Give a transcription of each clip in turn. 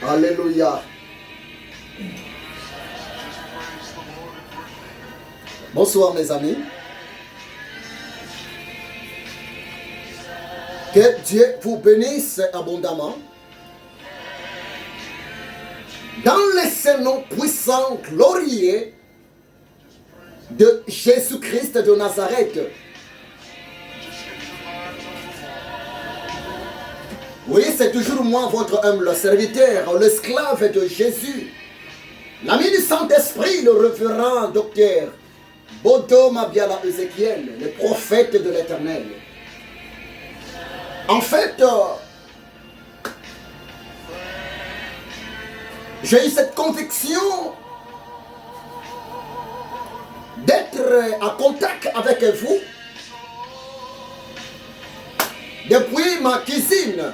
Alléluia. Bonsoir mes amis. Que Dieu vous bénisse abondamment. Dans le Saint-Nom puissant, glorieux de Jésus-Christ de Nazareth. Oui, c'est toujours moi, votre humble serviteur, l'esclave de Jésus, l'ami du Saint-Esprit, le révérend docteur Bodo Mabiala Ézéchiel, le prophète de l'Éternel. En fait, j'ai eu cette conviction d'être en contact avec vous depuis ma cuisine.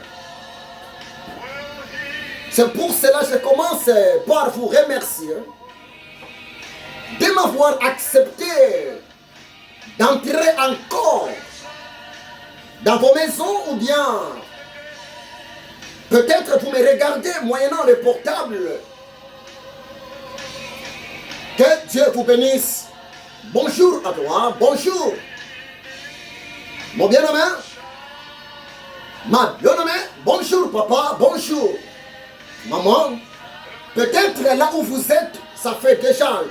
C'est pour cela que je commence par vous remercier de m'avoir accepté d'entrer encore dans vos maisons ou bien peut-être vous me regardez moyennant le portable. Que Dieu vous bénisse. Bonjour à toi, bonjour. Mon bien-aimé, ma bien-aimée, bonjour papa, bonjour. Maman, peut-être là où vous êtes, ça fait déjà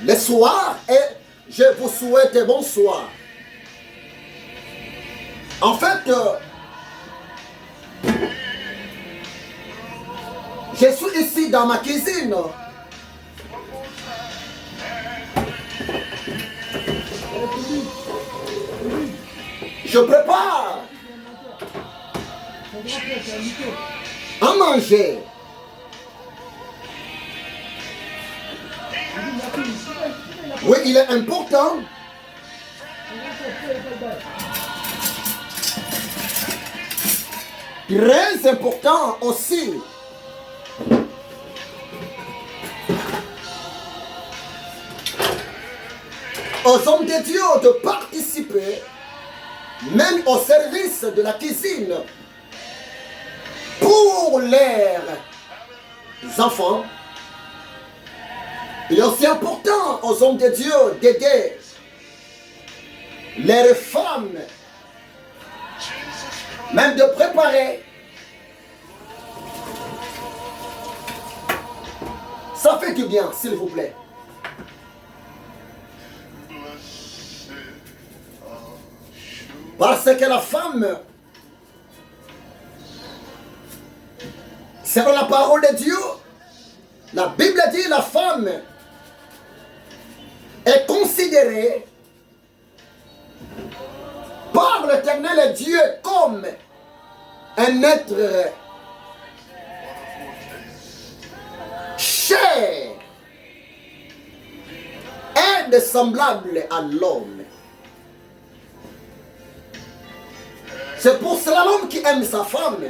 le soir et je vous souhaite bonsoir. En fait, je suis ici dans ma cuisine. Je prépare à manger. Oui, il est important très important aussi aux hommes de Dieu de participer même au service de la cuisine pour leurs enfants. Il est aussi important aux hommes de Dieu d'aider leurs femmes, même de préparer. Ça fait du bien, s'il vous plaît. Parce que la femme, selon la parole de Dieu, la Bible dit la femme est considérée par l'Éternel Dieu comme un être cher et semblable à l'homme. C'est pour cela l'homme qui aime sa femme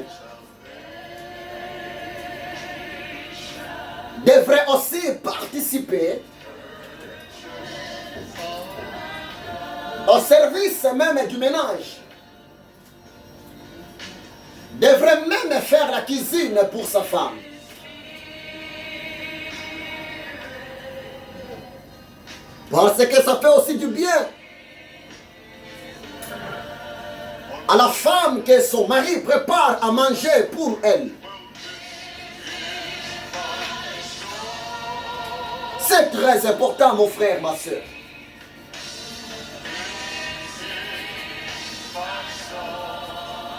devrait aussi participer au service même du ménage. Devrait même faire la cuisine pour sa femme. Parce que ça fait aussi du bien à la femme que son mari prépare à manger pour elle. C'est très important, mon frère, ma soeur.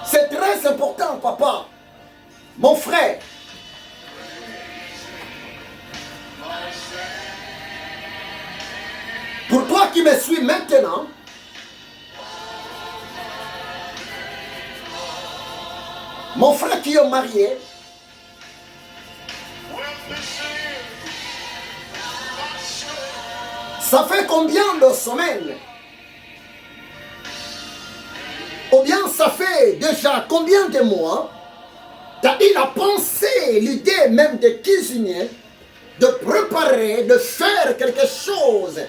C'est très important, papa, mon frère. Pour toi qui me suis maintenant, mon frère qui est marié, ça fait combien de semaines? Ou bien ça fait déjà combien de mois qu'il a pensé l'idée même de cuisiner, de préparer, de faire quelque chose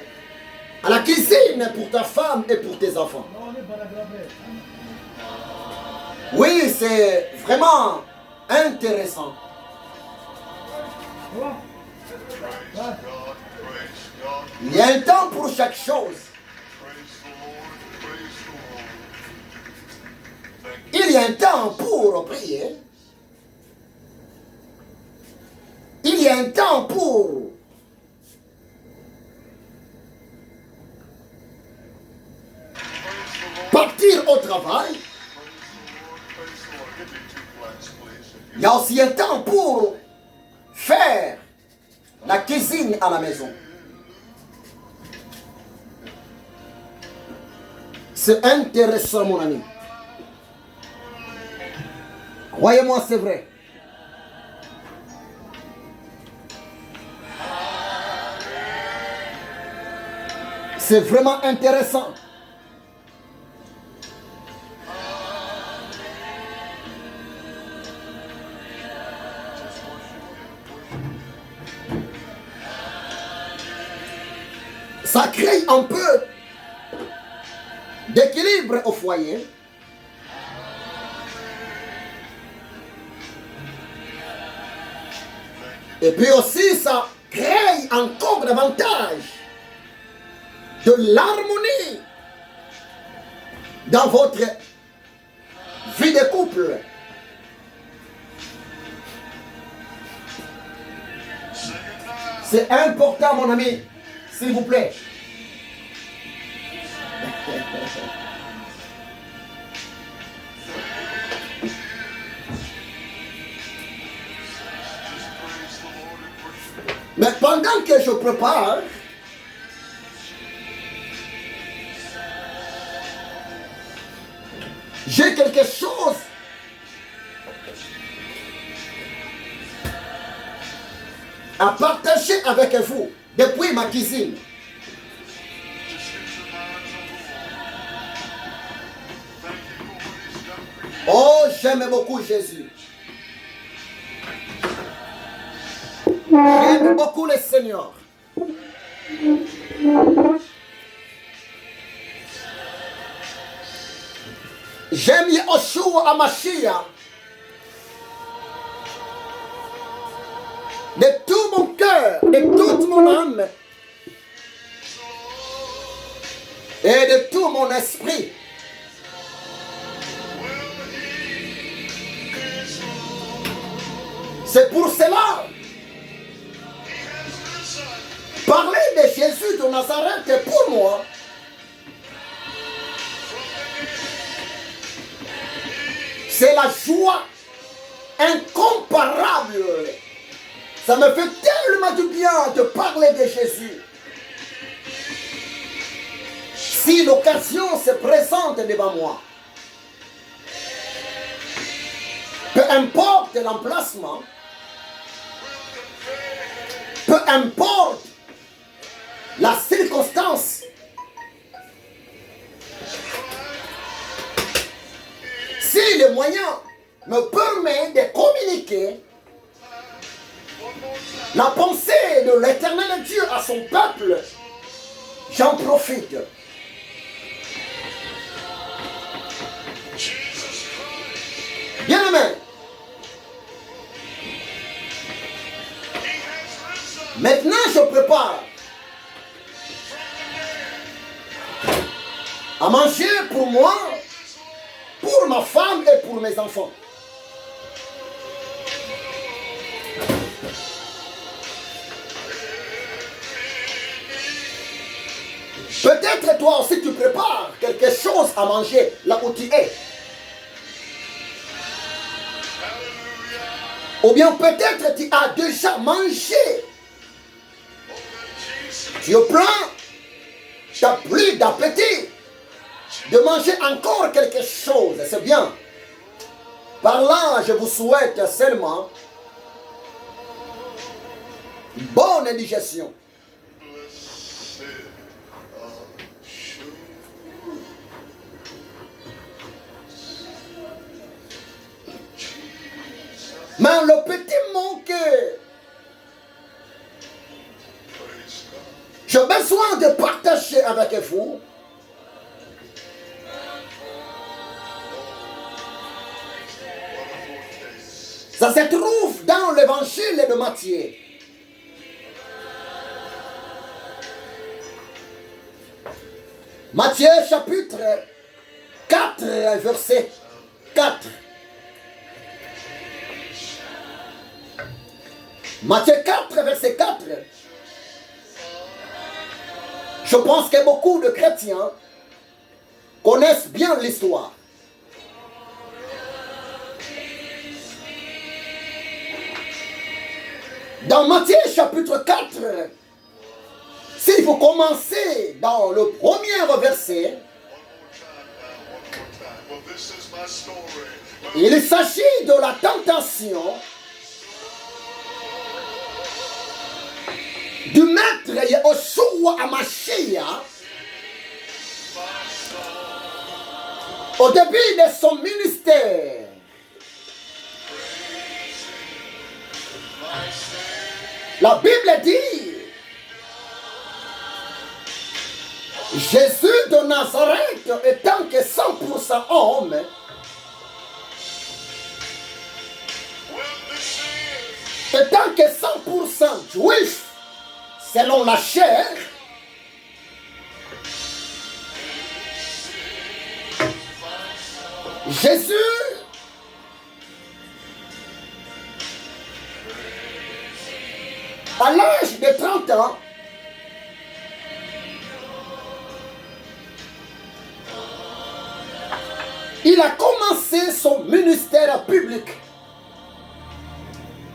à la cuisine pour ta femme et pour tes enfants? Oui, c'est vraiment intéressant. Il y a un temps pour chaque chose. Il y a un temps pour prier. Il y a un temps pour partir au travail. Il y a aussi un temps pour faire la cuisine à la maison. C'est intéressant, mon ami. Croyez-moi, c'est vrai. C'est vraiment intéressant. Ça crée un peu d'équilibre au foyer. Et puis aussi, ça crée encore davantage de l'harmonie dans votre vie de couple. C'est important, mon ami, s'il vous plaît. Mais pendant que je prépare, j'ai quelque chose à partager avec vous depuis ma cuisine. Oh, j'aime beaucoup Jésus. J'aime beaucoup le Seigneur. J'aime Yeshua Hamashiach de tout mon cœur, de toute mon âme et de tout mon esprit. C'est pour cela, parler de Jésus de Nazareth pour moi, c'est la joie incomparable. Ça me fait tellement du bien de parler de Jésus. Si l'occasion se présente devant moi, peu importe l'emplacement, peu importe la circonstance, si le moyen me permet de communiquer la pensée de l'Éternel Dieu à son peuple, j'en profite. Bien-aimé, maintenant je prépare à manger pour moi, pour ma femme et pour mes enfants. Peut-être toi aussi tu prépares quelque chose à manger là où tu es. Ou bien peut-être tu as déjà mangé. Tu es plein, tu n'as plus d'appétit de manger encore quelque chose. C'est bien. Par là, je vous souhaite seulement une bonne digestion. Mais le petit mot que j'ai besoin de partager avec vous, Ça se trouve dans l'évangile de Matthieu. Matthieu chapitre 4, verset 4. Matthieu 4, verset 4. Je pense que beaucoup de chrétiens connaissent bien l'histoire. Dans Matthieu chapitre 4, si vous commencez dans le premier verset, il s'agit de la tentation du maître Yahushua HaMashiach au début de son ministère. La Bible dit, Jésus de Nazareth étant que 100% homme, étant que 100% juif, selon la chair, Jésus à l'âge de 30 ans, il a commencé son ministère public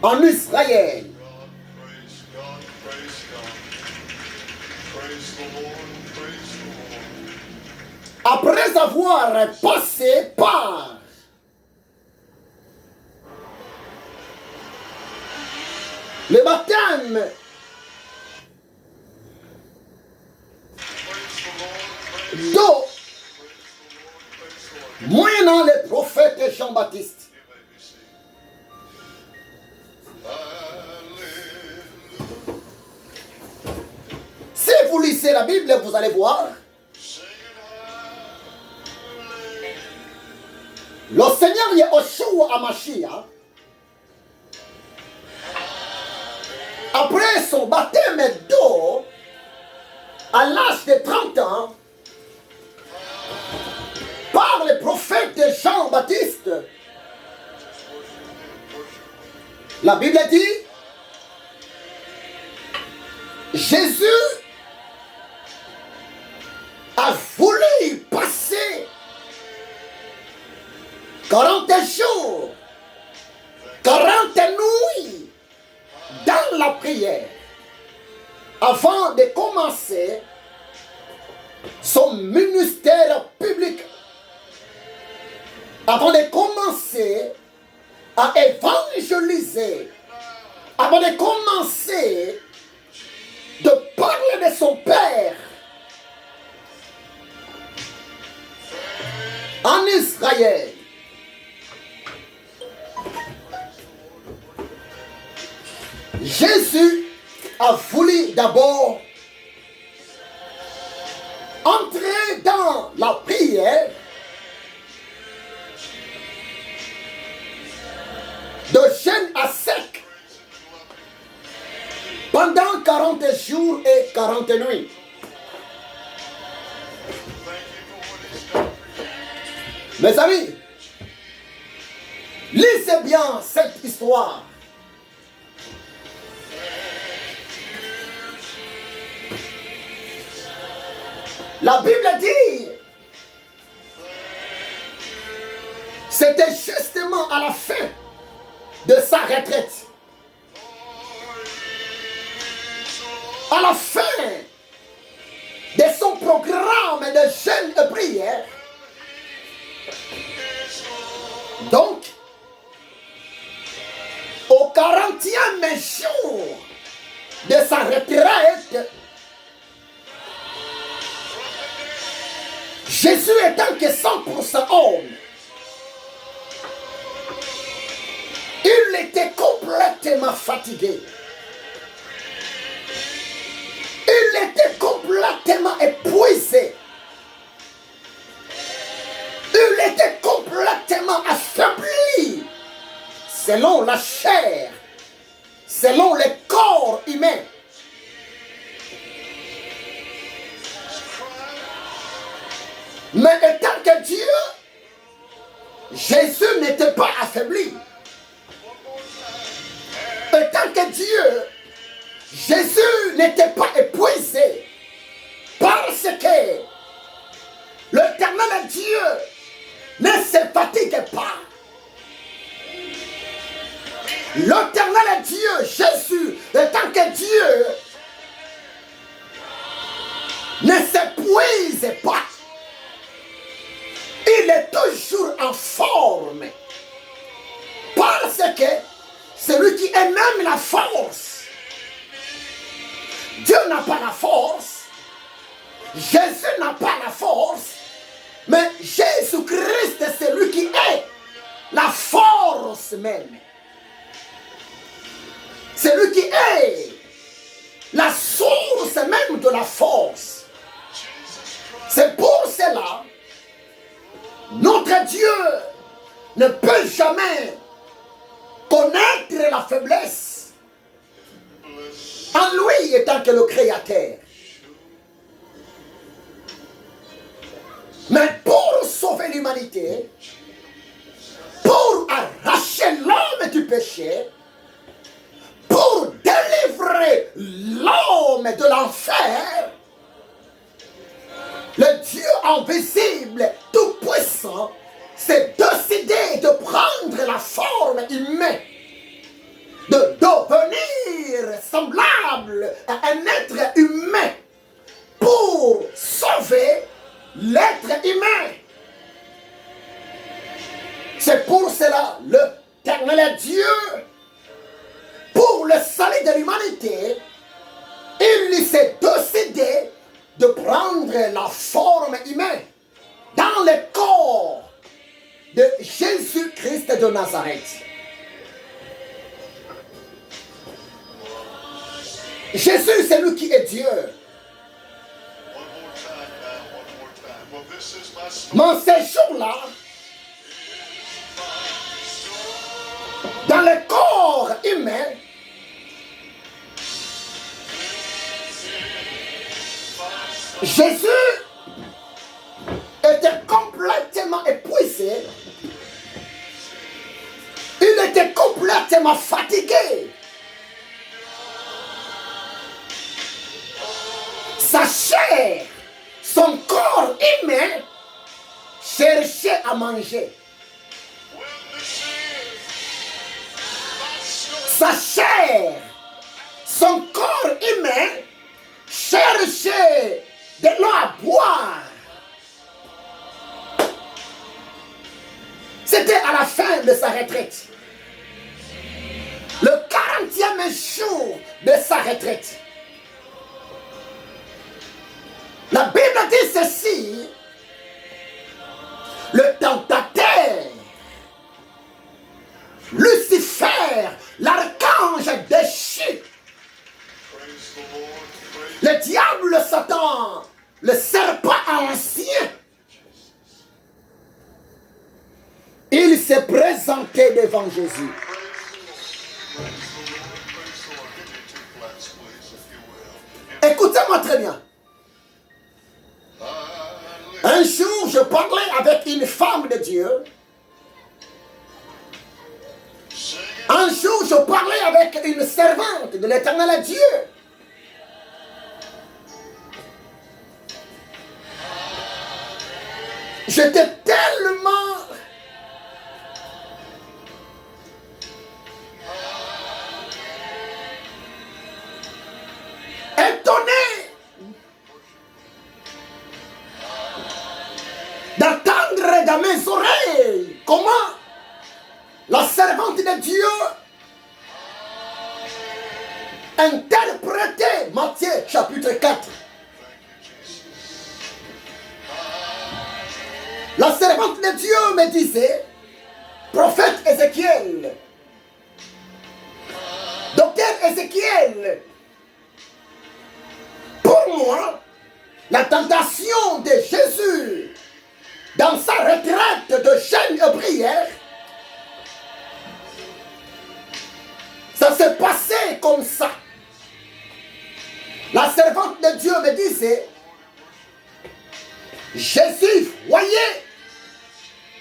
en Israël. Après avoir passé par le baptême d'eau, moyennant le prophète Jean-Baptiste. Si vous lisez la Bible, vous allez voir, le Seigneur Yahushua HaMashiach, après son baptême d'eau, à l'âge de 30 ans, par le prophète Jean-Baptiste, la Bible dit, Jésus a voulu passer 40 jours, 40 nuits dans la prière avant de commencer son ministère public, avant de commencer à évangéliser, avant de commencer de parler de son Père en Israël. Jésus a voulu d'abord entrer dans la prière de jeûne à sec pendant 40 jours et 40 nuits. Mes amis, lisez bien cette histoire. La Bible dit, c'était justement à la fin de sa retraite, à la fin de son programme de jeûne et prière. Donc, au 40e jour de sa retraite, Jésus étant que 100% homme, il était complètement fatigué. Il était complètement épuisé. Il était complètement affaibli. Ce selon la chair, selon le corps humain. Mais étant que Dieu, Jésus n'était pas affaibli. Étant que Dieu, Jésus n'était pas épuisé. Parce que l'Éternel Dieu ne se fatigue pas. L'Éternel Dieu, Jésus, étant que Dieu, ne s'épuise pas. Il est toujours en forme. Parce que celui qui est même la force, Dieu n'a pas la force, Jésus n'a pas la force, mais Jésus-Christ est celui qui est la force même. Celui qui est la source même de la force. C'est pour cela notre Dieu ne peut jamais connaître la faiblesse en lui étant que le Créateur. Mais pour sauver l'humanité, pour arracher l'homme du péché, pour délivrer l'homme de l'enfer, le Dieu invisible, tout-puissant, s'est décidé de prendre la forme humaine, de devenir semblable à un être humain pour sauver l'être humain. C'est pour cela l'Éternel Dieu, pour le salut de l'humanité, il s'est décidé de prendre la forme humaine dans le corps de Jésus-Christ de Nazareth. Jésus, c'est lui qui est Dieu. Mon séjour-là, dans le corps humain, Jésus était complètement épuisé. Il était complètement fatigué. Sa chair, son corps humain cherchait à manger. Sa chair, son corps humain cherchait de l'eau à boire. C'était à la fin de sa retraite. Le 40e jour de sa retraite. La Bible dit ceci. Le tentateur, Lucifer, l'archange déchu, le diable Satan, le serpent ancien, il s'est présenté devant Jésus. Écoutez-moi très bien. Un jour, je parlais avec une femme de Dieu. Un jour, je parlais avec une servante de l'Éternel Dieu. J'étais tellement étonné d'entendre dans mes oreilles comment la servante de Dieu interprétait Matthieu chapitre 4. La servante de Dieu me disait, prophète Ézéchiel, docteur Ézéchiel, pour moi, la tentation de Jésus dans sa retraite de jeûne et prière s'est passé comme ça. La servante de Dieu me disait, Jésus, voyez,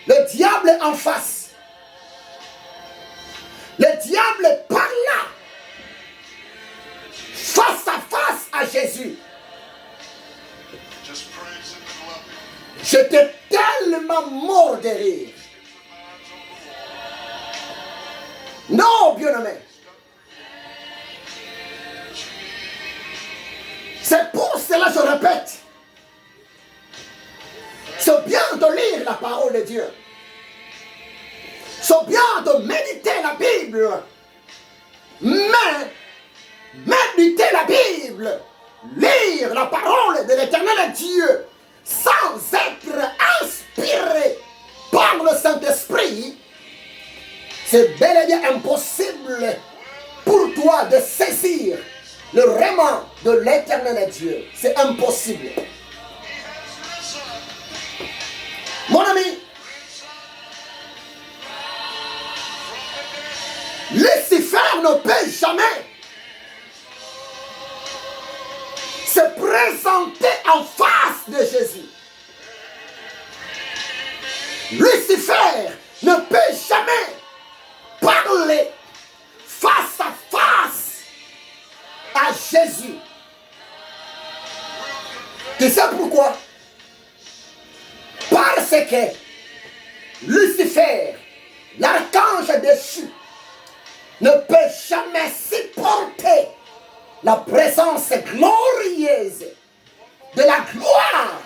le diable est en face. Le diable est par là, face à face à Jésus. J'étais tellement mort de rire. Non, bien-aimé. C'est pour cela que je répète. C'est bien de lire la parole de Dieu. C'est bien de méditer la Bible. Mais méditer la Bible, lire la parole de l'Éternel Dieu, sans être inspiré par le Saint-Esprit, c'est bel et bien impossible pour toi de saisir le vraiment de l'Éternel Dieu. C'est impossible. Mon ami, Lucifer ne peut jamais se présenter en face de Jésus. Lucifer ne peut jamais parler face à face à Jésus. Tu sais pourquoi? Parce que Lucifer, l'archange déchu, ne peut jamais supporter la présence glorieuse de la gloire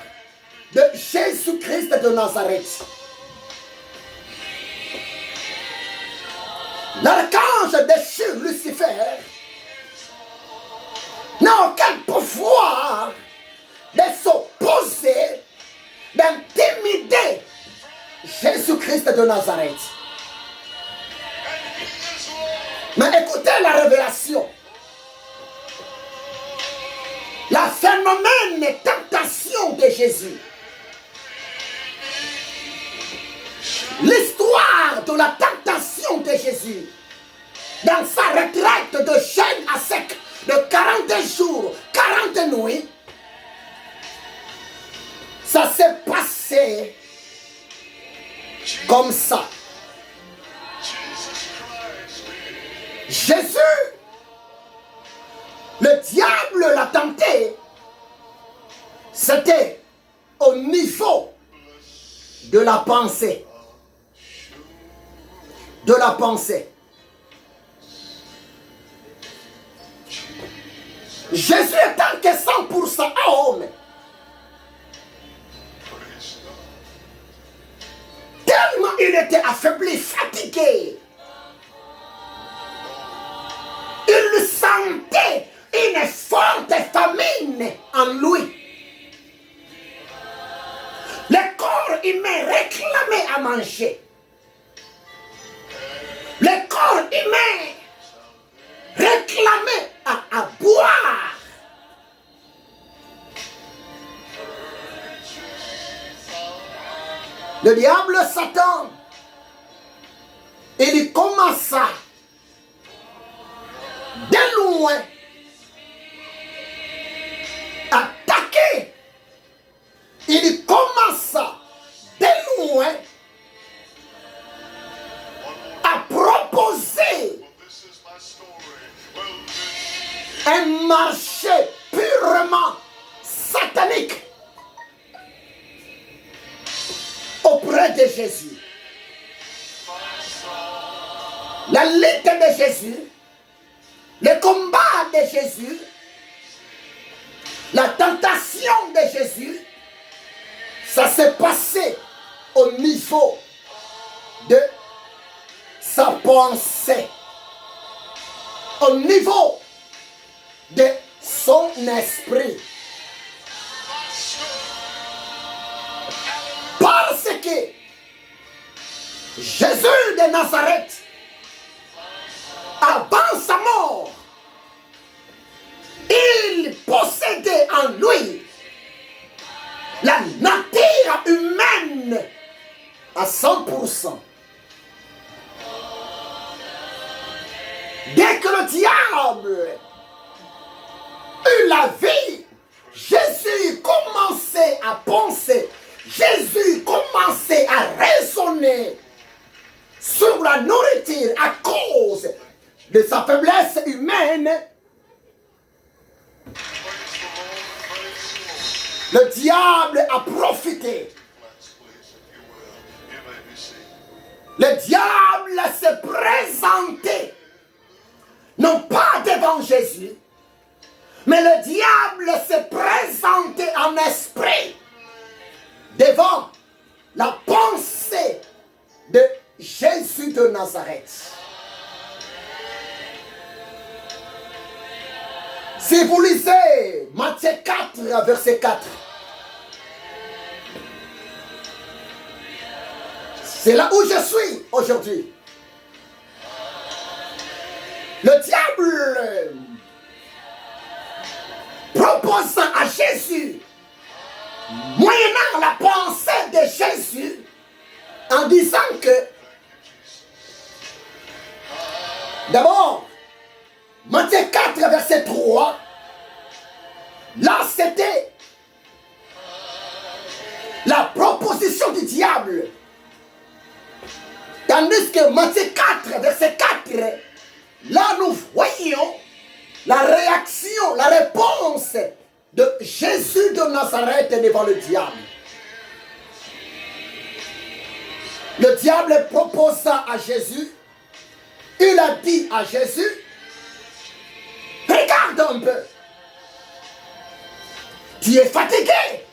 de Jésus-Christ de Nazareth. L'archange déchu, Lucifer, n'a aucun pouvoir de s'opposer, d'intimider Jésus-Christ de Nazareth. Mais écoutez la révélation. La phénomène tentation de Jésus. L'histoire de la tentation de Jésus. Dans sa retraite de jeûne à sec de 40 jours, 40 nuits. Ça s'est passé comme ça. Jésus, le diable l'a tenté, c'était au niveau de la pensée. De la pensée. Jésus étant que 100% homme, tellement il était affaibli, fatigué, il sentait une forte famine en lui. Le corps humain réclamait à manger. Le corps humain réclamait à boire. Le diable Satan, il commença de loin à attaquer. Il commença de loin à proposer un marché purement satanique auprès de Jésus. La lutte de Jésus, le combat de Jésus, la tentation de Jésus, ça s'est passé au niveau de sa pensée, au niveau de son esprit. Parce que Jésus de Nazareth, avant sa mort, il possédait en lui la nature humaine à 100%. Dès que le le diable eut la vie, Jésus commençait à penser, Jésus commençait à raisonner sur la nourriture à cause de sa faiblesse humaine. Le diable a profité. Le diable s'est présenté, non pas devant Jésus, mais le diable s'est présenté en esprit devant la pensée de Jésus de Nazareth. Si vous lisez Matthieu 4, verset 4, c'est là où je suis aujourd'hui. Le diable proposant à Jésus, moyennant la pensée de Jésus, en disant que, d'abord, Matthieu 4, verset 3, là c'était la proposition du diable. Tandis que Matthieu 4, verset 4, là nous voyons la réaction, la réponse de Jésus de Nazareth devant le diable. Le diable proposa à Jésus, il a dit à Jésus, regarde un peu, tu es fatigué,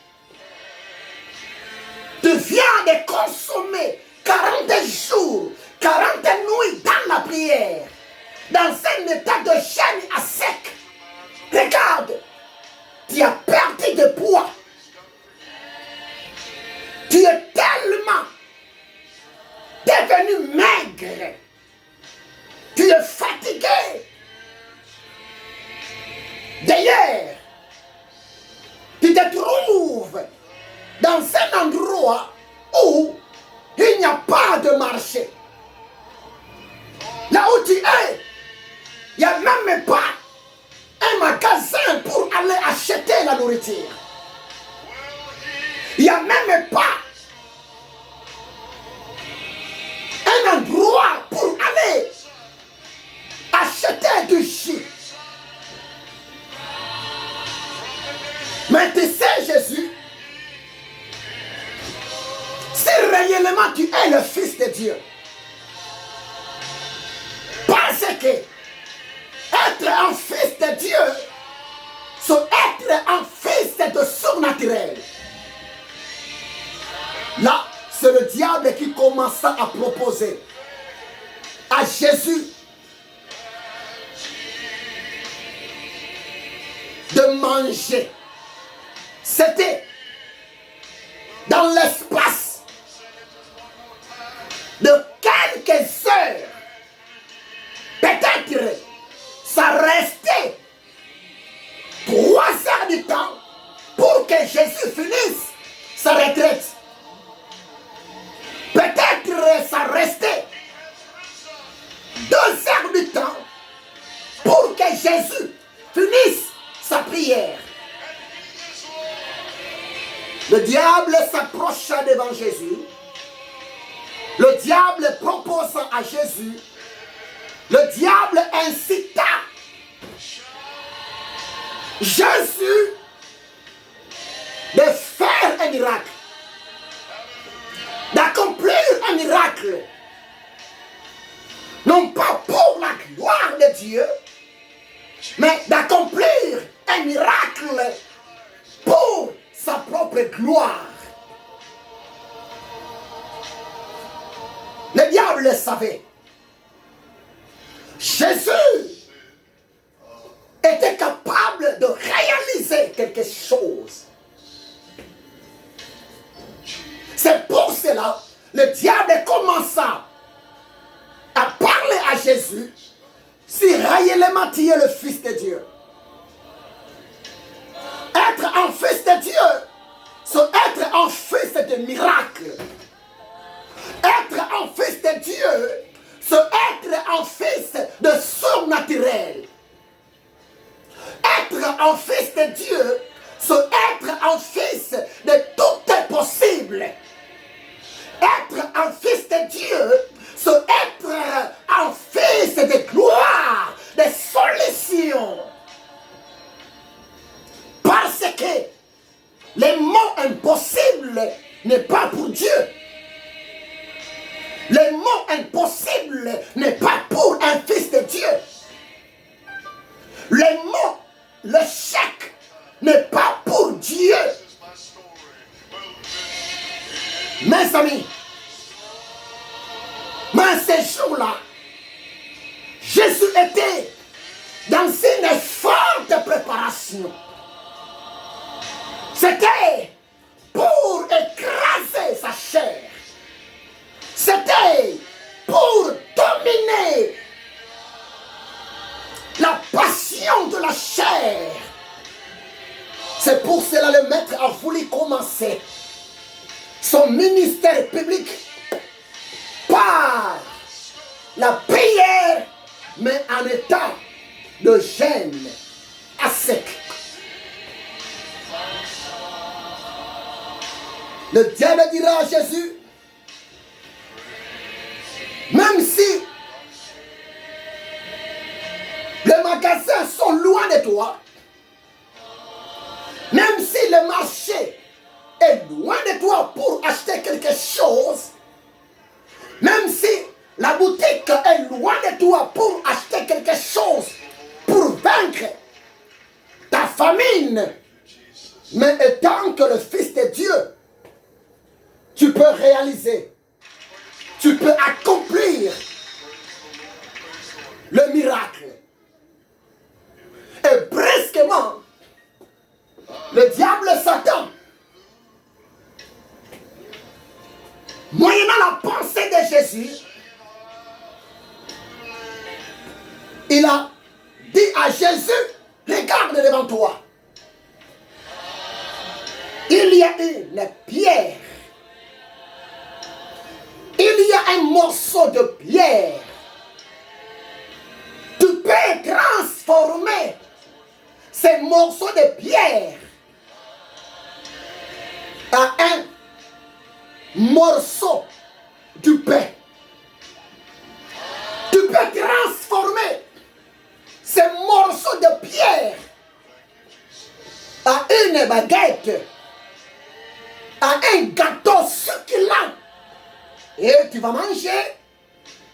tu viens de consommer 40 jours, 40 nuits dans la prière, dans un état de jeûne à sec. Regarde, tu as perdu de poids. Tu es tellement devenu maigre. Tu es fatigué. D'ailleurs, tu te trouves dans un endroit où il n'y a pas de marché. Là où tu es, il n'y a même pas un magasin pour aller acheter la nourriture. Il n'y a même pas un endroit pour aller acheter du jus. Mais tu sais, Jésus, si réellement tu es le Fils de Dieu, parce que être un fils de Dieu, c'est être un fils de surnaturel. Là, c'est le diable qui commença à proposer à Jésus de manger. C'était dans l'espace de quelques heures. Peut-être ça restait 3 heures du temps pour que Jésus finisse sa retraite. Peut-être ça restait 2 heures du temps pour que Jésus finisse sa prière. Le diable s'approcha devant Jésus. Le diable proposa à Jésus. Le diable incita Jésus de faire un miracle, d'accomplir un miracle, non pas pour la gloire de Dieu, mais d'accomplir un miracle pour sa propre gloire. Le diable le savait. Jésus était capable de réaliser quelque chose. C'est pour cela que le diable commença à parler à Jésus si réellement tu es le Fils de Dieu. Être un fils de Dieu, c'est être un fils de miracle. Être un fils de Dieu, c'est être un fils de surnaturel. un fils de Dieu, c'est être un fils de tout est possible. Être un fils de Dieu, c'est être un fils de gloire, de solution. Parce que le mot impossible n'est pas pour Dieu. Le mot impossible n'est pas pour un fils de Dieu. Le mot, le chèque, n'est pas pour Dieu. Mes amis, mais ces jours-là, Jésus était dans une forte préparation. C'était pour écraser sa chair. C'était pour dominer la passion de la chair. C'est pour cela que le maître a voulu commencer son ministère public par la prière, mais en état de jeûne à sec. Le diable dira à Jésus, même si les magasins sont loin de toi, même si le marché est loin de toi pour acheter quelque chose, même si la boutique est loin de toi pour acheter quelque chose, pour vaincre ta famine, mais étant que le Fils de Dieu, tu peux réaliser, tu peux accomplir le miracle. Et brusquement, le diable Satan, moyennant la pensée de Jésus, il a dit à Jésus, regarde devant toi. Il y a une pierre. Il y a un morceau de pierre. Tu peux transformer ces morceaux de pierre à un morceau du pain. Tu peux transformer ces morceaux de pierre à une baguette, à un gâteau succulent. Et tu vas manger,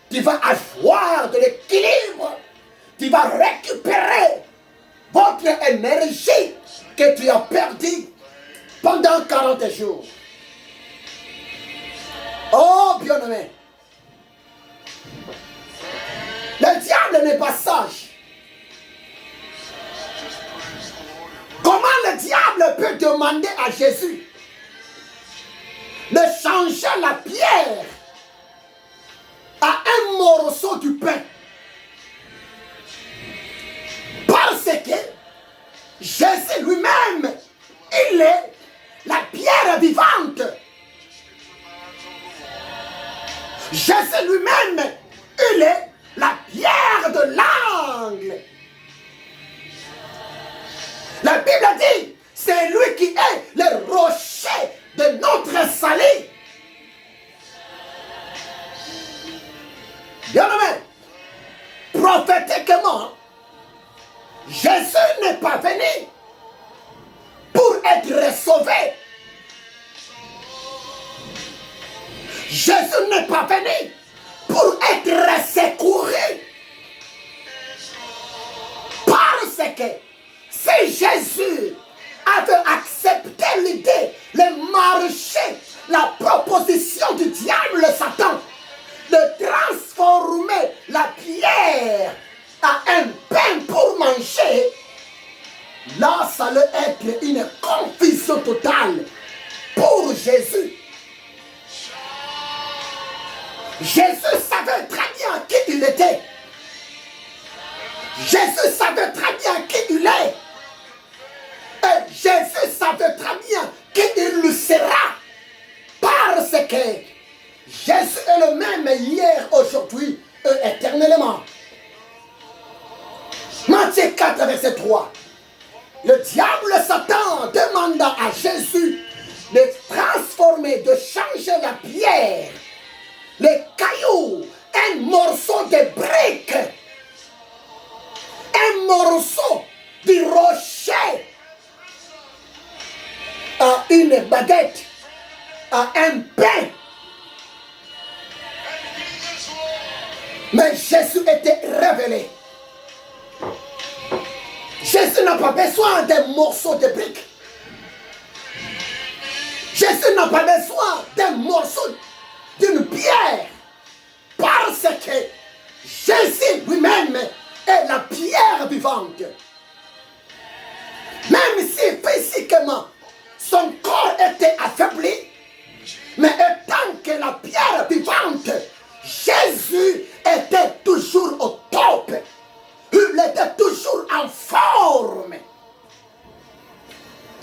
tu vas avoir de l'équilibre, tu vas récupérer votre énergie que tu as perdue pendant 40 jours. Oh, bien-aimé, le diable n'est pas sage. Comment le diable peut demander à Jésus de changer la pierre à un morceau du pain? Parce que Jésus lui-même, il est la pierre vivante. Jésus lui-même, il est la pierre de l'angle. La Bible dit, c'est lui qui est le rocher de notre salut. Bien-aimé, prophétiquement, Jésus n'est pas venu pour être sauvé. Jésus n'est pas venu pour être secouru. Parce que si Jésus avait accepté l'idée, le marché, la proposition du diable Satan de transformer la pierre à un pain pour manger, là ça allait être une confusion totale pour Jésus. Jésus savait très bien qui il était. Jésus savait très bien qui il est. Et Jésus savait très bien qui il le sera. Parce que Jésus est le même hier, aujourd'hui et éternellement. Matthieu 4, verset 3. le diable Satan demanda à Jésus de transformer, de changer la pierre, les cailloux, un morceau de brique, un morceau du rocher, à une baguette, à un pain. Mais Jésus était révélé. Jésus n'a pas besoin d'un morceau de brique. Jésus n'a pas besoin d'un morceau, d'une pierre. Parce que Jésus lui-même est la pierre vivante. Même si physiquement son corps était affaibli, mais étant que la pierre vivante, Jésus était toujours au top. Il était toujours en forme.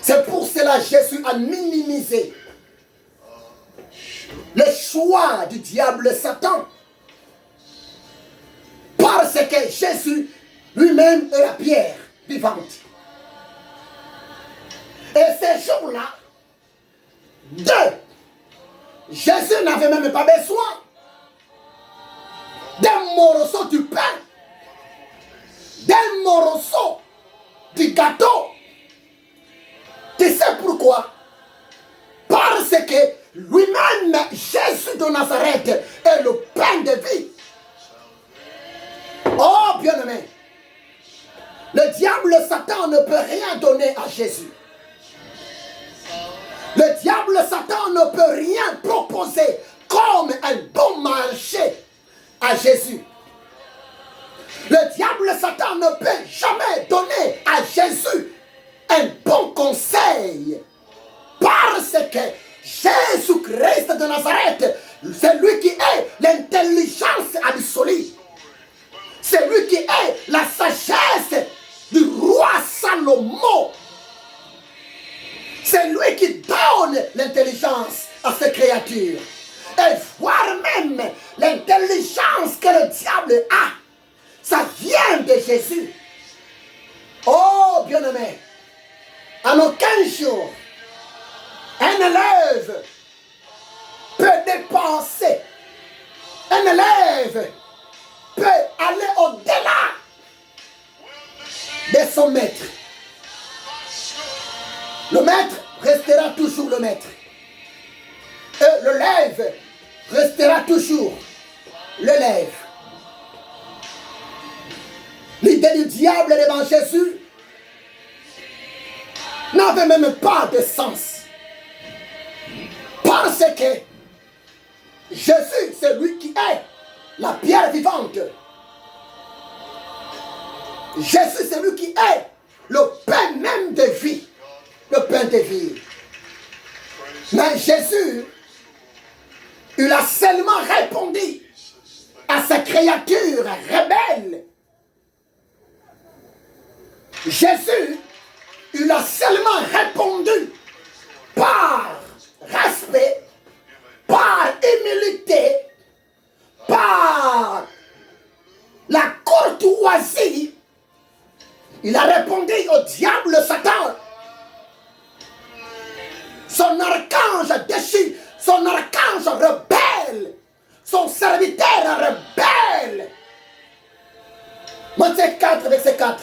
C'est pour cela que Jésus a minimisé le choix du diable Satan. Parce que Jésus lui-même est la pierre vivante. Et ces jours-là, Jésus n'avait même pas besoin d'un morceau du pain, d'un morceau du gâteau. Tu sais pourquoi? Parce que lui-même, Jésus de Nazareth, est le pain de vie. Oh, bien-aimé, le diable Satan ne peut rien donner à Jésus. Le diable Satan ne peut rien proposer comme un bon marché à Jésus. Le diable Satan ne peut jamais donner à Jésus un bon conseil. Parce que Jésus-Christ de Nazareth, c'est lui qui est l'intelligence absolue. C'est lui qui est la sagesse du roi Salomon. C'est lui qui donne l'intelligence à ses créatures. Et voire même l'intelligence que le diable a, ça vient de Jésus. Oh, bien-aimé, en aucun jour, un élève peut dépenser. Un élève peut aller au-delà de son maître. Le maître restera toujours le maître. Et l'élève restera toujours l'élève. L'idée du diable devant Jésus n'avait même pas de sens. Parce que Jésus, c'est lui qui est la pierre vivante. Jésus, c'est lui qui est le pain même de vie. Le pain de vie. Mais Jésus, il a seulement répondu à sa créature rebelle. Jésus, il a seulement répondu par respect, par humilité, par la courtoisie. Il a répondu au diable Satan. Son archange déchu, son archange rebelle, son serviteur rebelle. Matthieu 4, verset 4.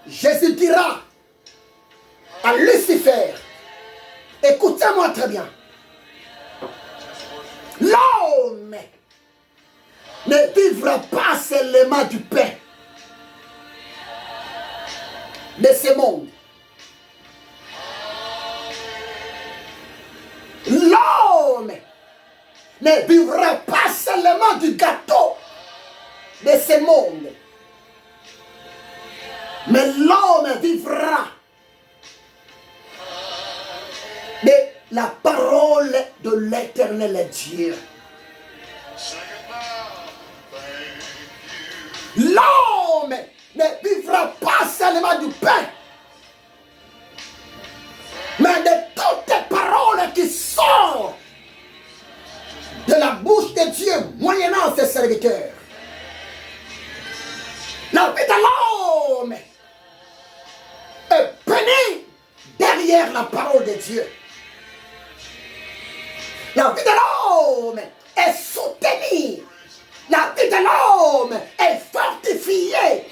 Jésus dira à Lucifer, écoutez-moi très bien, l'homme ne vivra pas seulement du pain de ce monde. L'homme ne vivra pas seulement du gâteau de ce monde, mais l'homme vivra de la parole de l'Éternel Dieu. L'homme ne vivra pas seulement du pain, mais de toutes les paroles qui sortent de la bouche de Dieu moyennant ses serviteurs. La vie de l'homme est par la parole de Dieu. La vie de l'homme est soutenue. La vie de l'homme est fortifiée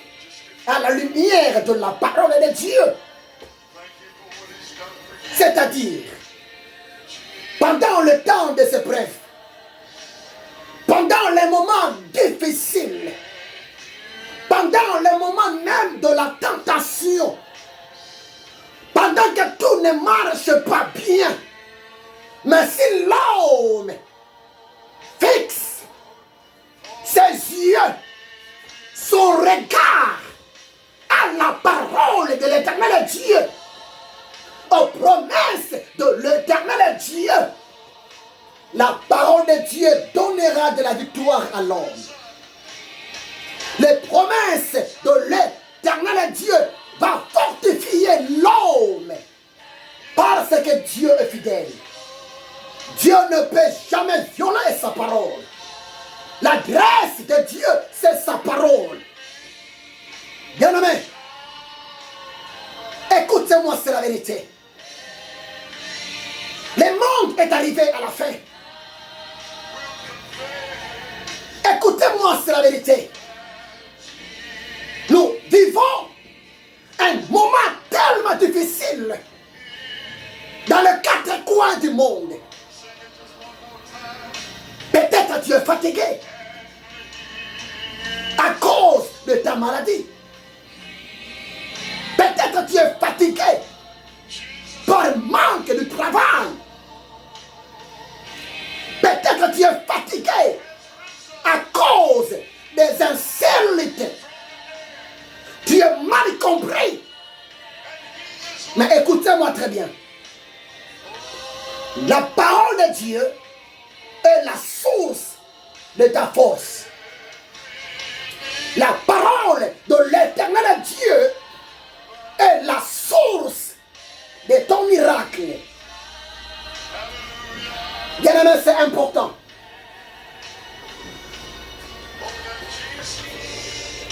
à la lumière de la parole de Dieu. C'est-à-dire, pendant le temps de ses preuves, pendant les moments difficiles, pendant les moments même de la tentation, pendant que tout ne marche pas bien, mais si l'homme fixe ses yeux, son regard à la parole de l'Éternel Dieu, aux promesses de l'Éternel Dieu, la parole de Dieu donnera de la victoire à l'homme. Les promesses de l'Éternel Dieu vont fortifier l'homme parce que Dieu est fidèle. Dieu ne peut jamais violer sa parole. La grâce de Dieu, c'est sa parole. Bien-aimé, écoutez-moi, c'est la vérité. Le monde est arrivé à la fin. Écoutez-moi, c'est la vérité. Nous vivons un moment tellement difficile dans les quatre coins du monde. Peut-être tu es fatigué à cause de ta maladie. Peut-être tu es fatigué par manque de travail. Peut-être tu es fatigué à cause des insultes. Tu es mal compris. Mais écoutez-moi très bien. La parole de Dieu est la source de ta force. La parole de l'Éternel Dieu est la source de ton miracle. Bien-aimé, c'est important.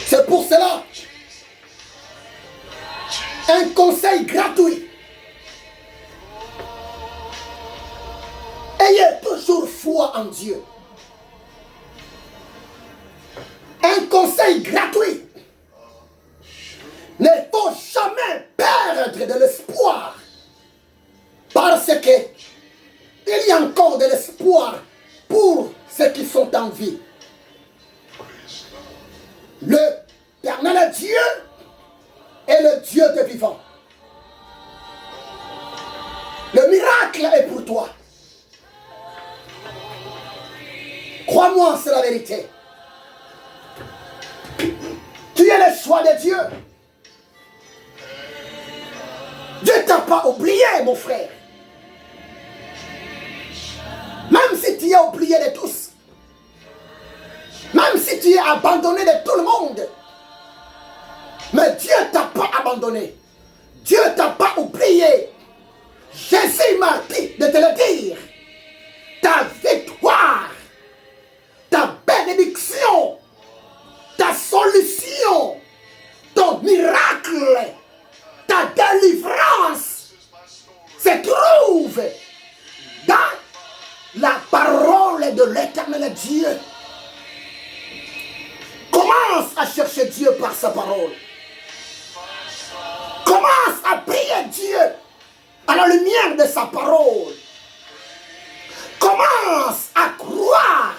C'est pour cela un conseil gratuit. Ayez toujours foi en Dieu. Un conseil gratuit. Ne faut jamais perdre de l'espoir. Parce que il y a encore de l'espoir pour ceux qui sont en vie. L'Éternel Dieu est le Dieu des vivants. Le miracle est pour toi. Crois-moi, c'est la vérité. Tu es le choix de Dieu. Dieu ne t'a pas oublié, mon frère. Même si tu es oublié de tous. Même si tu es abandonné de tout le monde. Mais Dieu ne t'a pas abandonné. Dieu ne t'a pas oublié. Jésus m'a dit de te le dire. Ta victoire, ta bénédiction, ta solution, ton miracle, ta délivrance se trouve dans la parole de l'Éternel Dieu. Commence à chercher Dieu par sa parole. Commence à prier Dieu à la lumière de sa parole. Commence à croire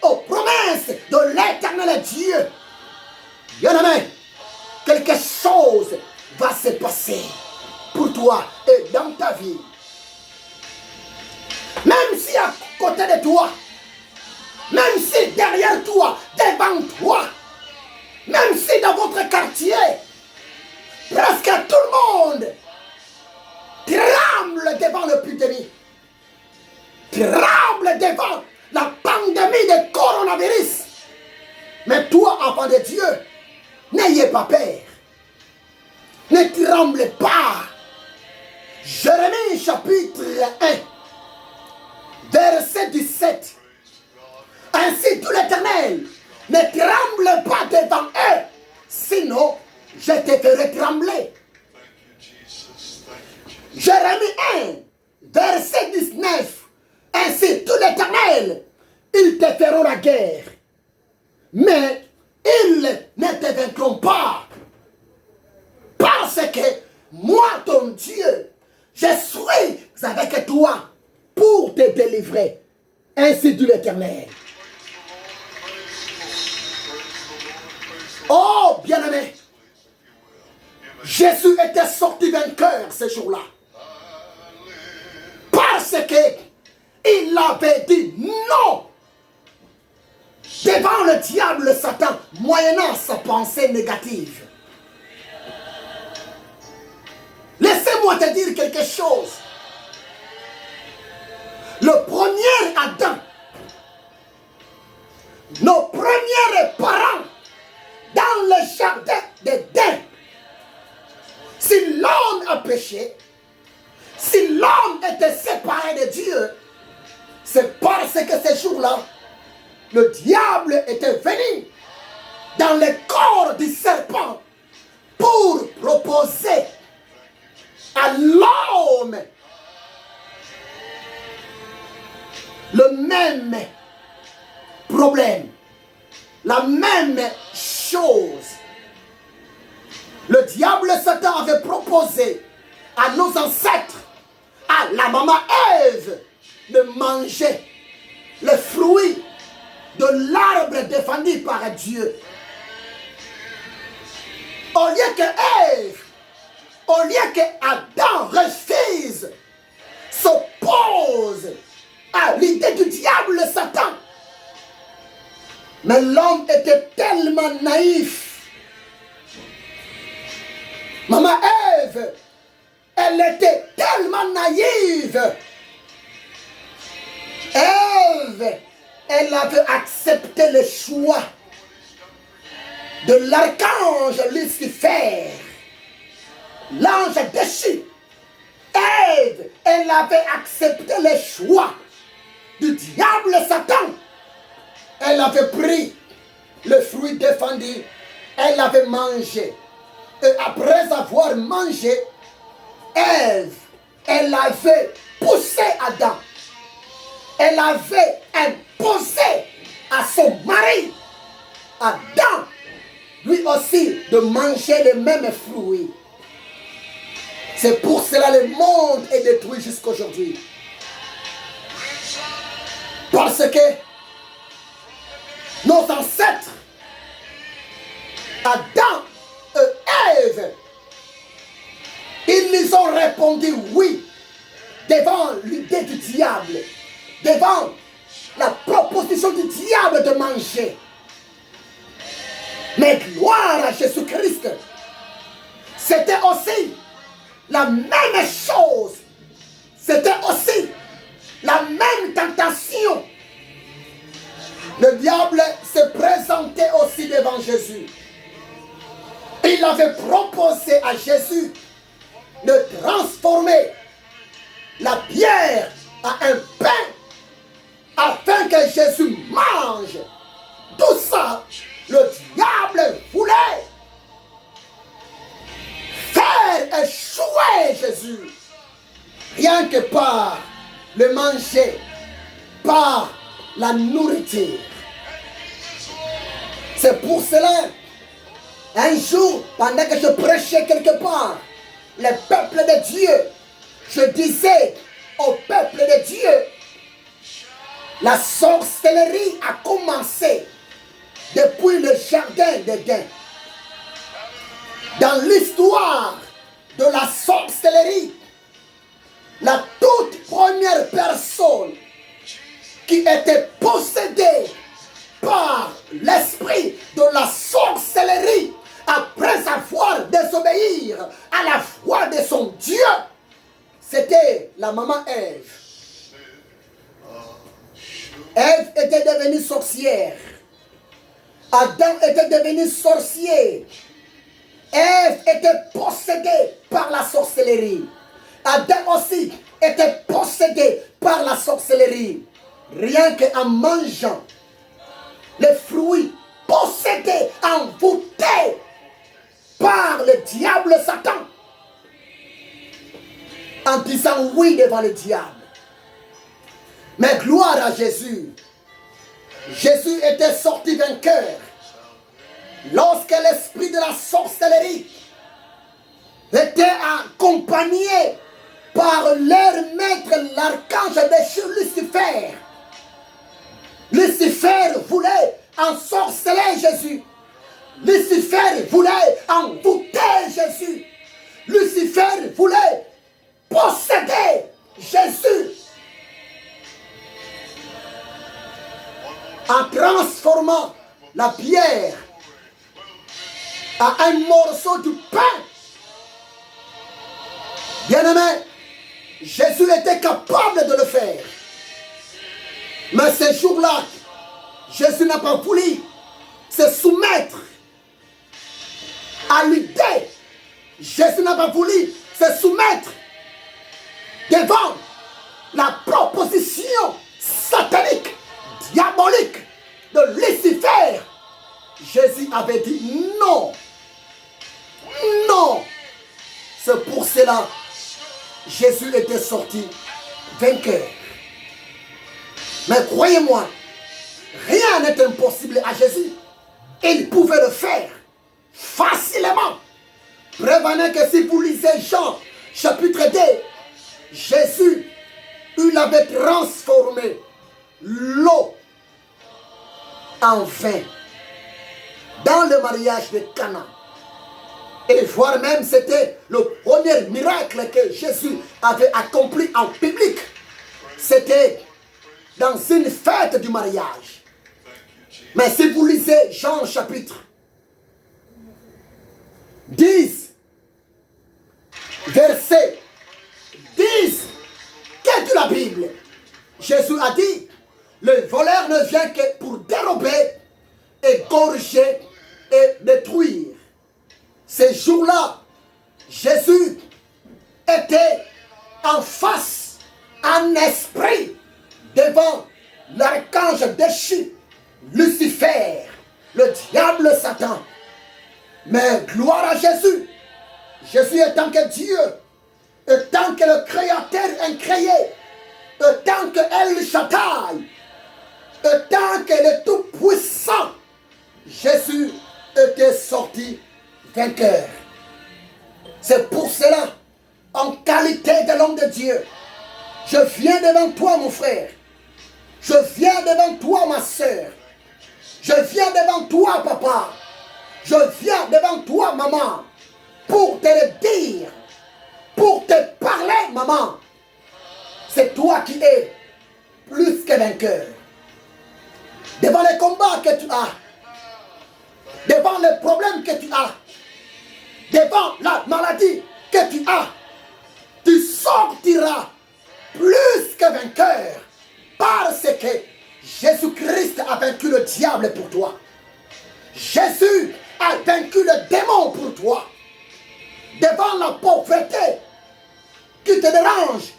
aux promesses de l'Éternel Dieu. Bien-aimé, quelque chose va se passer pour toi et dans ta vie. Même si à côté de toi, même si derrière toi, devant toi, même si dans votre quartier, presque tout le monde tremble devant l'épidémie, tremble devant la pandémie de coronavirus. Mais toi, enfant de Dieu, n'ayez pas peur. Ne tremblez pas. Jérémie chapitre 1, verset 17. Ainsi tout l'Éternel, ne tremble pas devant eux, sinon je te ferai trembler. Je Jérémie 1, verset 19. Ainsi, tout l'Éternel, ils te feront la guerre, mais ils ne te vaincront pas. Parce que moi, ton Dieu, je suis avec toi pour te délivrer. Ainsi dit l'Éternel. Oh, bien-aimé, Jésus était sorti vainqueur ce jour-là. Parce qu'il avait dit non devant le diable, le Satan, moyennant sa pensée négative. Laissez-moi te dire quelque chose. Le premier Adam, nos premiers parents dans le jardin d'Éden, si l'homme a péché, si l'homme était séparé de Dieu, c'est parce que ce jour-là, le diable était venu dans le corps du serpent pour proposer à l'homme le même problème, la même chose. Le diable Satan avait proposé à nos ancêtres, à la maman Ève, de manger le fruit de l'arbre défendu par Dieu. Au lieu que Ève, au lieu que Adam refuse, s'oppose à l'idée du diable Satan. Mais l'homme était tellement naïf. Maman Ève, elle était tellement naïve. Ève, elle avait accepté le choix de l'archange Lucifer, l'ange déchu. Ève, elle avait accepté le choix du diable Satan. Elle avait pris le fruit défendu, elle avait mangé. Et après avoir mangé, Ève, elle avait poussé Adam. Elle avait imposé à son mari, Adam, lui aussi, de manger les mêmes fruits. C'est pour cela que le monde est détruit jusqu'aujourd'hui. Parce que nos ancêtres, Adam et Ève, ils nous ont répondu oui devant l'idée du diable, devant la proposition du diable de manger. Mais gloire à Jésus-Christ, c'était aussi la même chose, c'était aussi la même tentation. Le diable se présentait aussi devant Jésus. Il avait proposé à Jésus de transformer la pierre à un pain afin que Jésus mange. Tout ça, le diable voulait faire échouer Jésus. Rien que par le manger, par la nourriture. C'est pour cela, un jour, pendant que je prêchais quelque part, le peuple de Dieu, je disais au peuple de Dieu, la sorcellerie a commencé depuis le jardin d'Éden. Dans l'histoire de la sorcellerie, la toute première personne qui était possédée par l'esprit de la sorcellerie après avoir désobéi à la foi de son Dieu, c'était la maman Ève. Ève était devenue sorcière. Adam était devenu sorcier. Ève était possédée par la sorcellerie. Adam aussi était possédé par la sorcellerie. Rien qu'en mangeant les fruits possédés, envoûtés par le diable Satan. en disant oui devant le diable. Mais gloire à Jésus. Jésus était sorti vainqueur lorsque l'esprit de la sorcellerie était accompagné par leur maître, l'archange déchu Lucifer. Lucifer voulait ensorceler Jésus. Lucifer voulait envoûter Jésus. Lucifer voulait posséder Jésus. En transformant la pierre à un morceau de pain. Bien-aimé, Jésus était capable de le faire. Mais ce jour-là, Jésus n'a pas voulu se soumettre à l'idée. Jésus n'a pas voulu se soumettre devant la proposition satanique, diabolique de Lucifer. Jésus avait dit non. Non. C'est pour cela que Jésus était sorti vainqueur. Mais croyez-moi, rien n'est impossible à Jésus. Il pouvait le faire facilement. Prévenez que si vous lisez Jean chapitre 2, Jésus, il avait transformé l'eau en vin dans le mariage de Cana. Et voire même c'était le premier miracle que Jésus avait accompli en public. C'était dans une fête du mariage. Mais si vous lisez Jean chapitre 10, verset 10, qu'est-ce que la Bible? Jésus a dit, le voleur ne vient que pour dérober, égorger et détruire. Ces jours-là, Jésus était en face, en esprit, devant l'archange déchu, Lucifer, le diable Satan. Mais gloire à Jésus. Jésus étant que Dieu, étant que le Créateur incréé, étant que El Shaddai, étant que le Tout-Puissant, Jésus était sorti vainqueur. C'est pour cela, en qualité de l'homme de Dieu, je viens devant toi, mon frère. Je viens devant toi, ma soeur. Je viens devant toi, papa. Je viens devant toi, maman, pour te le dire, pour te parler, maman. C'est toi qui es plus que vainqueur. Devant les combats que tu as, devant les problèmes que tu as, devant la maladie que tu as, tu sortiras plus que vainqueur parce que Jésus-Christ a vaincu le diable pour toi. Jésus a vaincu le démon pour toi. Devant la pauvreté qui te dérange,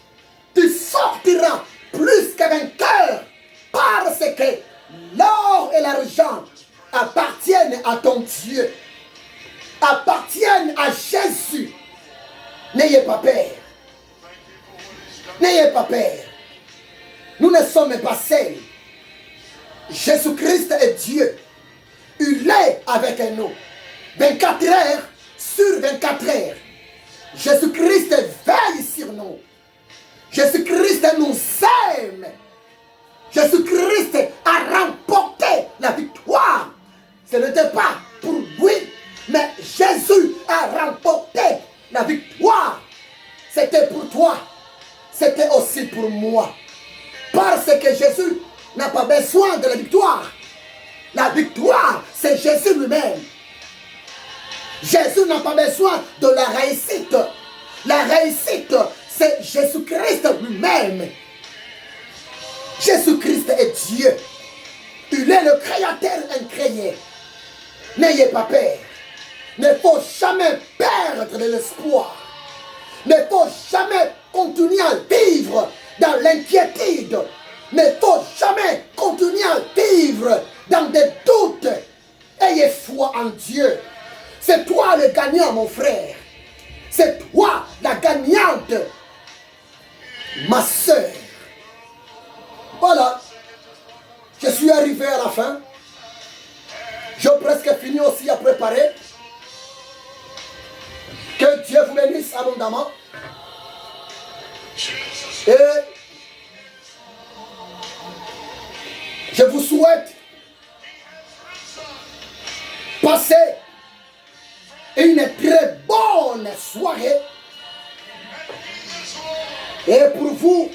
tu sortiras plus que vainqueur parce que l'or et l'argent appartiennent à ton Dieu, appartiennent à Jésus. N'ayez pas peur. N'ayez pas peur. Nous ne sommes pas seuls. Jésus-Christ est Dieu. Il est avec nous. 24 heures sur 24 heures. Jésus-Christ veille sur nous. Jésus-Christ nous aime. Jésus-Christ a remporté la victoire. Ce n'était pas pour lui, mais Jésus a remporté la victoire. C'était pour toi. C'était aussi pour moi. Parce que Jésus n'a pas besoin de la victoire. La victoire, c'est Jésus lui-même. Jésus n'a pas besoin de la réussite. La réussite, c'est Jésus-Christ lui-même. Jésus-Christ est Dieu. Il est le Créateur incréé. N'ayez pas peur. Ne faut jamais perdre de l'espoir. Ne faut jamais continuer à vivre dans l'inquiétude. Ne faut jamais continuer à vivre dans des doutes. Ayez foi en Dieu. C'est toi le gagnant, mon frère. C'est toi la gagnante. ma sœur. Voilà. Je suis arrivé à la fin. J'ai presque fini aussi à préparer. Que Dieu vous bénisse abondamment. Et je vous souhaite passer une très bonne soirée. Et pour vous,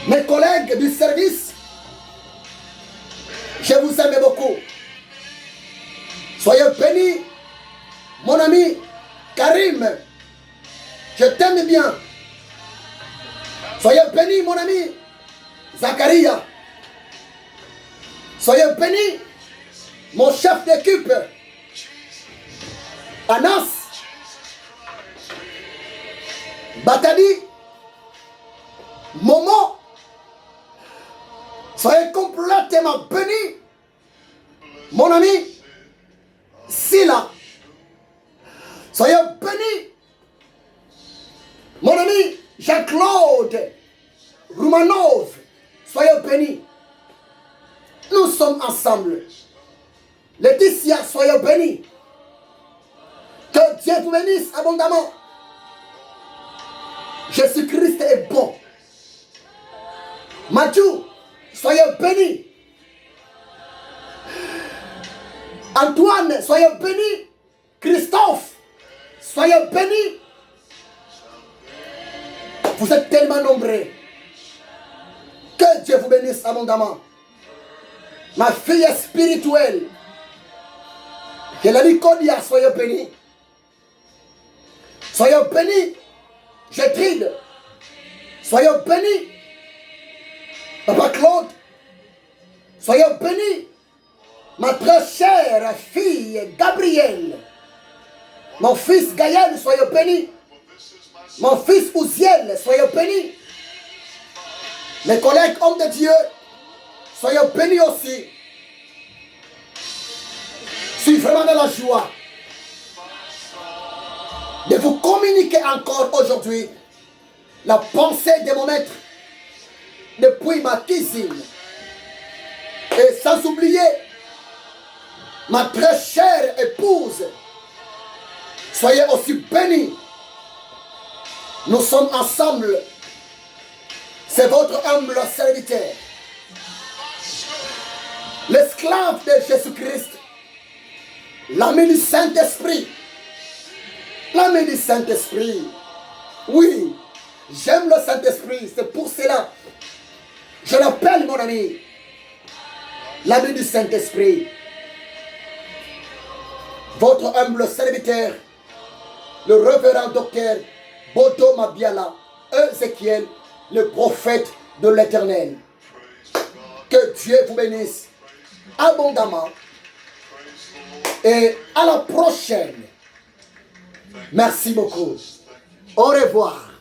mes collègues du service, je vous aime beaucoup. Soyez bénis, mon ami Karim. Je t'aime bien. Soyez bénis, mon ami Zacharia. Soyez bénis, mon chef d'équipe, Anas, Batadi, Momo. Soyez complètement bénis, mon ami Sila. Soyez bénis, mon ami Jean-Claude Roumanov. Soyez bénis. Nous sommes ensemble. Laetitia, soyez bénis. Que Dieu vous bénisse abondamment. Jésus-Christ est bon. Mathieu, soyez bénis. Antoine, soyez bénis. Christophe, soyez bénis. Vous êtes tellement nombreux. Que Dieu vous bénisse abondamment. Ma fille spirituelle, Nicodia, soyez bénis. Soyez bénis, Gertrude. Soyez bénis, Papa Claude. Soyez bénis, ma très chère fille Gabrielle. Mon fils Gaël, soyez bénis. Mon fils Ouziel, soyez bénis. Mes collègues hommes de Dieu, soyez bénis aussi. Je suis vraiment dans la joie de vous communiquer encore aujourd'hui la pensée de mon maître depuis ma cuisine. Et sans oublier ma très chère épouse. Soyez aussi bénis. Nous sommes ensemble. C'est votre humble serviteur, l'esclave de Jésus-Christ, l'ami du Saint-Esprit. L'ami du Saint-Esprit. Oui, j'aime le Saint-Esprit. C'est pour cela je l'appelle mon ami. L'ami du Saint-Esprit. Votre humble serviteur, le révérend docteur Bodo Mabiala, Ézéchiel, le prophète de l'Éternel. Que Dieu vous bénisse abondamment. Et à la prochaine. Merci beaucoup. Au revoir.